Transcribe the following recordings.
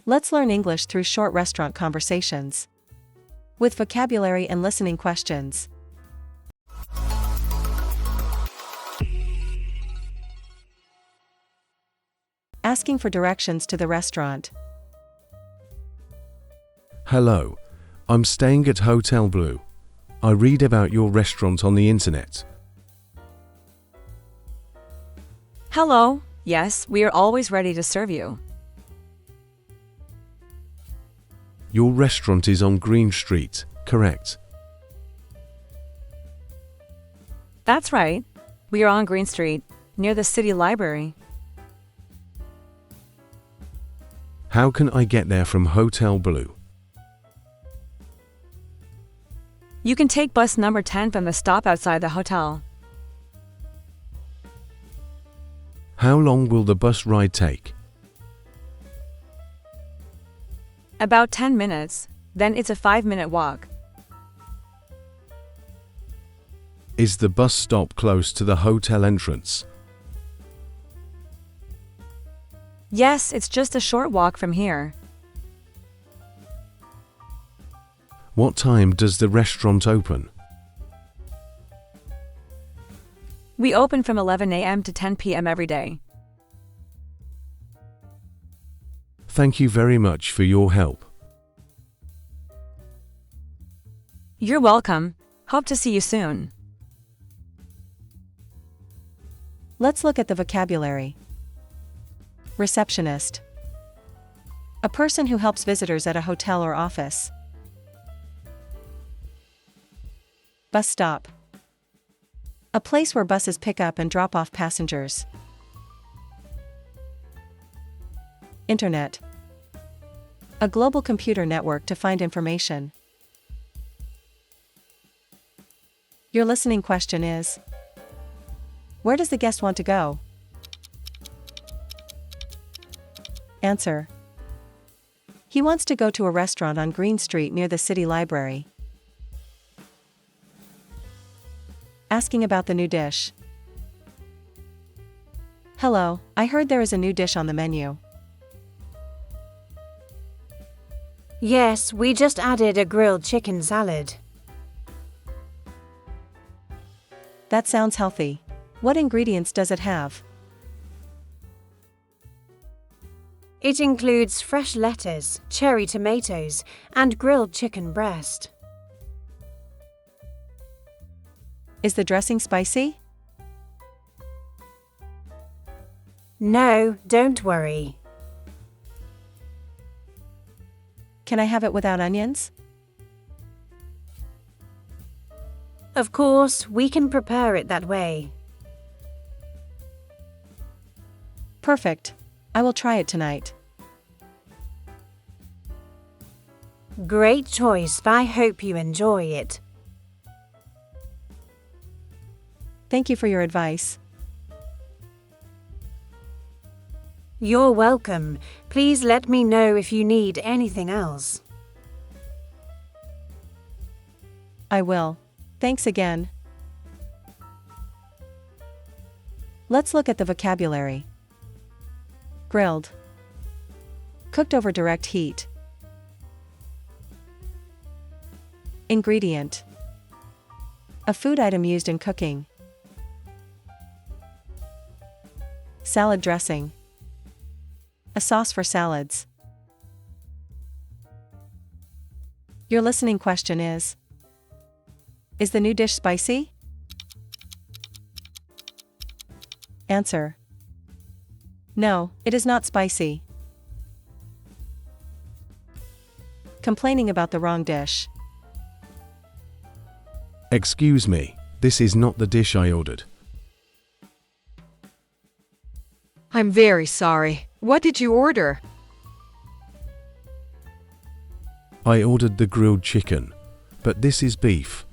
Let's learn English through short restaurant conversations. With vocabulary and listening questions. Asking for directions to the restaurant. Hello, I'm staying at Hotel Blue. I read about your restaurant on the internet. Hello. Yes, we are always ready to serve you. Your restaurant is on Green Street, correct? That's right. We are on Green Street, near the city library. How can I get there from Hotel Blue? You can take bus number 10 from the stop outside the hotel. How long will the bus ride take? About 10 minutes, then it's a 5-minute walk. Is the bus stop close to the hotel entrance? Yes, it's just a short walk from here. What time does the restaurant open? We open from 11 a.m. to 10 p.m. every day. Thank you very much for your help. You're welcome. Hope to see you soon. Let's look at the vocabulary. Receptionist. A person who helps visitors at a hotel or office. Bus stop. A place where buses pick up and drop off passengers. Internet. A global computer network to find information. Your listening question is: where does the guest want to go? Answer: he wants to go to a restaurant on Green Street near the city library. Asking about the new dish. Hello, I heard there is a new dish on the menu. Yes, we just added a grilled chicken salad. That sounds healthy. What ingredients does it have? It includes fresh lettuce, cherry tomatoes, and grilled chicken breast. Is the dressing spicy? No, don't worry. Can I have it without onions? Of course, we can prepare it that way. Perfect. I will try it tonight. Great choice. I hope you enjoy it. Thank you for your advice. You're welcome. Please let me know if you need anything else. I will. Thanks again. Let's look at the vocabulary. Grilled. Cooked over direct heat. Ingredient. A food item used in cooking. Salad dressing. A sauce for salads. Your listening question is the new dish spicy? Answer: no, it is not spicy. Complaining about the wrong dish. Excuse me, this is not the dish I ordered. I'm very sorry. What did you order? I ordered the grilled chicken, but this is beef.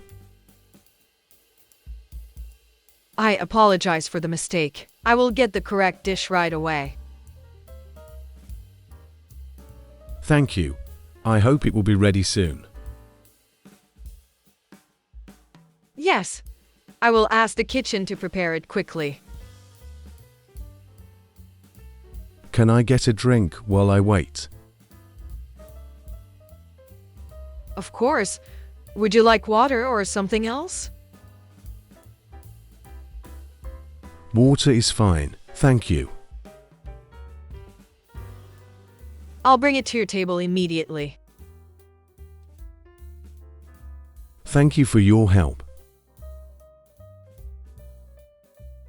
I apologize for the mistake. I will get the correct dish right away. Thank you. I hope it will be ready soon. Yes, I will ask the kitchen to prepare it quickly. Can I get a drink while I wait? Of course. Would you like water or something else? Water is fine, thank you. I'll bring it to your table immediately. Thank you for your help.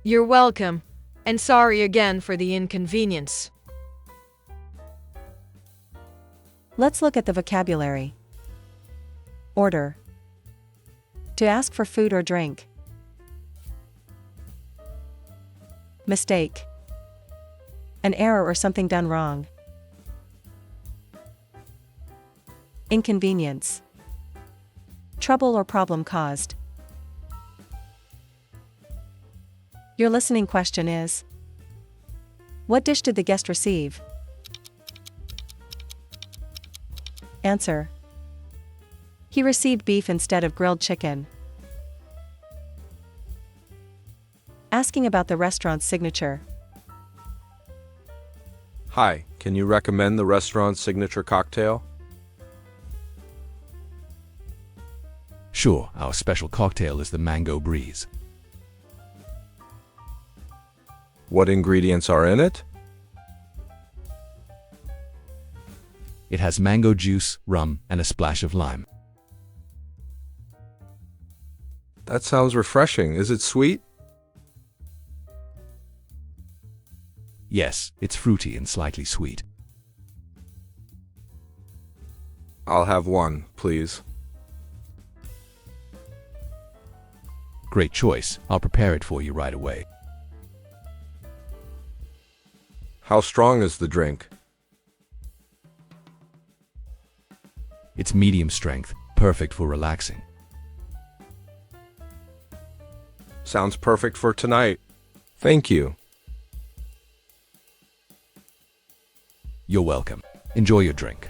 You're welcome, and sorry again for the inconvenience. Let's look at the vocabulary. Order. To ask for food or drink. Mistake. An error or something done wrong. Inconvenience. Trouble or problem caused. Your listening question is: what dish did the guest receive? Answer: he received beef instead of grilled chicken. Asking about the restaurant's signature. Hi, can you recommend the restaurant's signature cocktail? Sure, our special cocktail is the Mango Breeze. What ingredients are in it? It has mango juice, rum, and a splash of lime. That sounds refreshing. Is it sweet? Yes, it's fruity and slightly sweet. I'll have one, please. Great choice. I'll prepare it for you right away. How strong is the drink? It's medium strength, perfect for relaxing. Sounds perfect for tonight. Thank you. You're welcome. Enjoy your drink.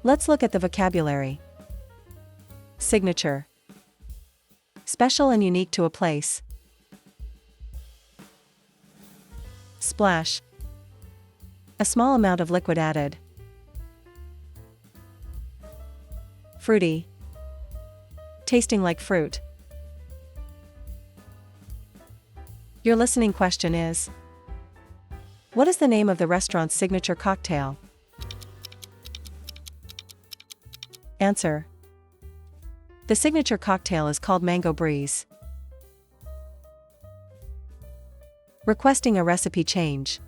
Let's look at the vocabulary. Signature. Special and unique to a place. Splash. A small amount of liquid added. Fruity. Tasting like fruit. Your listening question is: what is the name of the restaurant's signature cocktail? Answer: the signature cocktail is called Mango Breeze. Requesting a recipe change.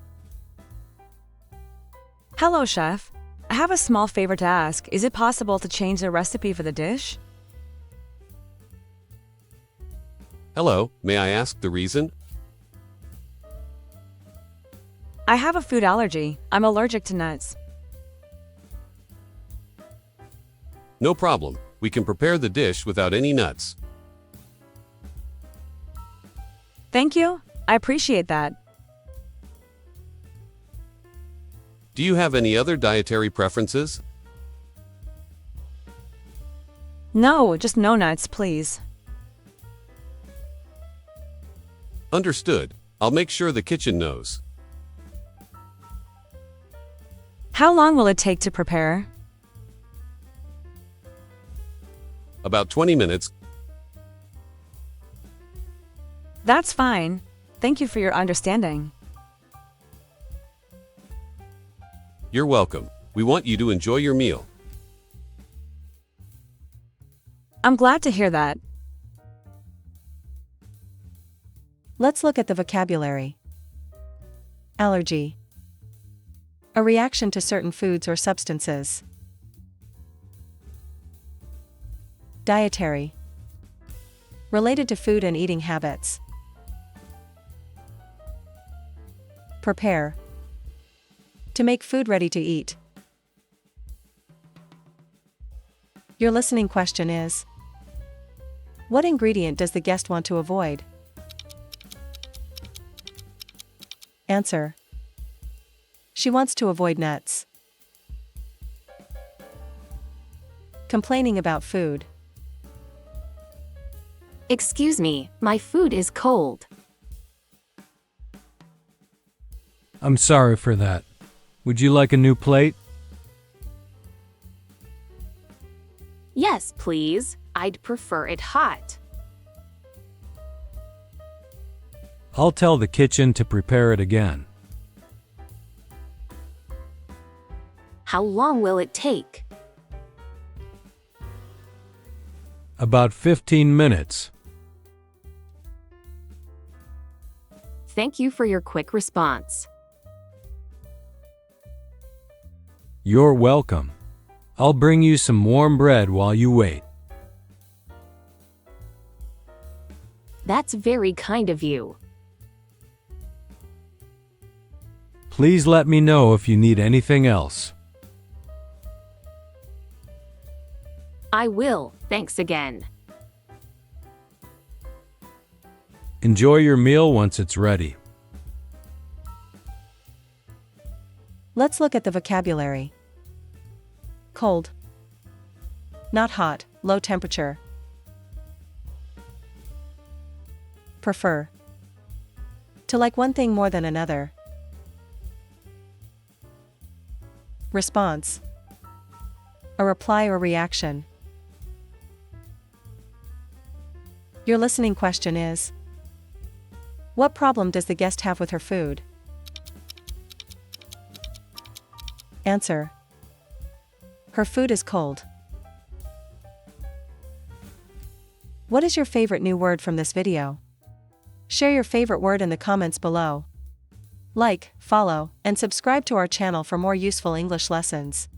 Hello, chef. I have a small favor to ask. Is it possible to change the recipe for the dish? Hello, may I ask the reason? I have a food allergy. I'm allergic to nuts. No problem. We can prepare the dish without any nuts. Thank you. I appreciate that. Do you have any other dietary preferences? No, just no nuts, please. Understood. I'll make sure the kitchen knows. How long will it take to prepare? About 20 minutes. That's fine. Thank you for your understanding. You're welcome. We want you to enjoy your meal. I'm glad to hear that. Let's look at the vocabulary. Allergy. A reaction to certain foods or substances. Dietary. Related to food and eating habits. Prepare. To make food ready to eat. Your listening question is: what ingredient does the guest want to avoid? Answer: she wants to avoid nuts. Complaining about food. Excuse me, my food is cold. I'm sorry for that. Would you like a new plate? Yes, please. I'd prefer it hot. I'll tell the kitchen to prepare it again. How long will it take? About 15 minutes. Thank you for your quick response. You're welcome. I'll bring you some warm bread while you wait. That's very kind of you. Please let me know if you need anything else. I will. Thanks again. Enjoy your meal once it's ready. Let's look at the vocabulary. Cold. Not hot, low temperature. Prefer. To like one thing more than another. Response. A reply or reaction. Your listening question is: what problem does the guest have with her food? Answer. Her food is cold. What is your favorite new word from this video? Share your favorite word in the comments below. Like, follow, and subscribe to our channel for more useful English lessons.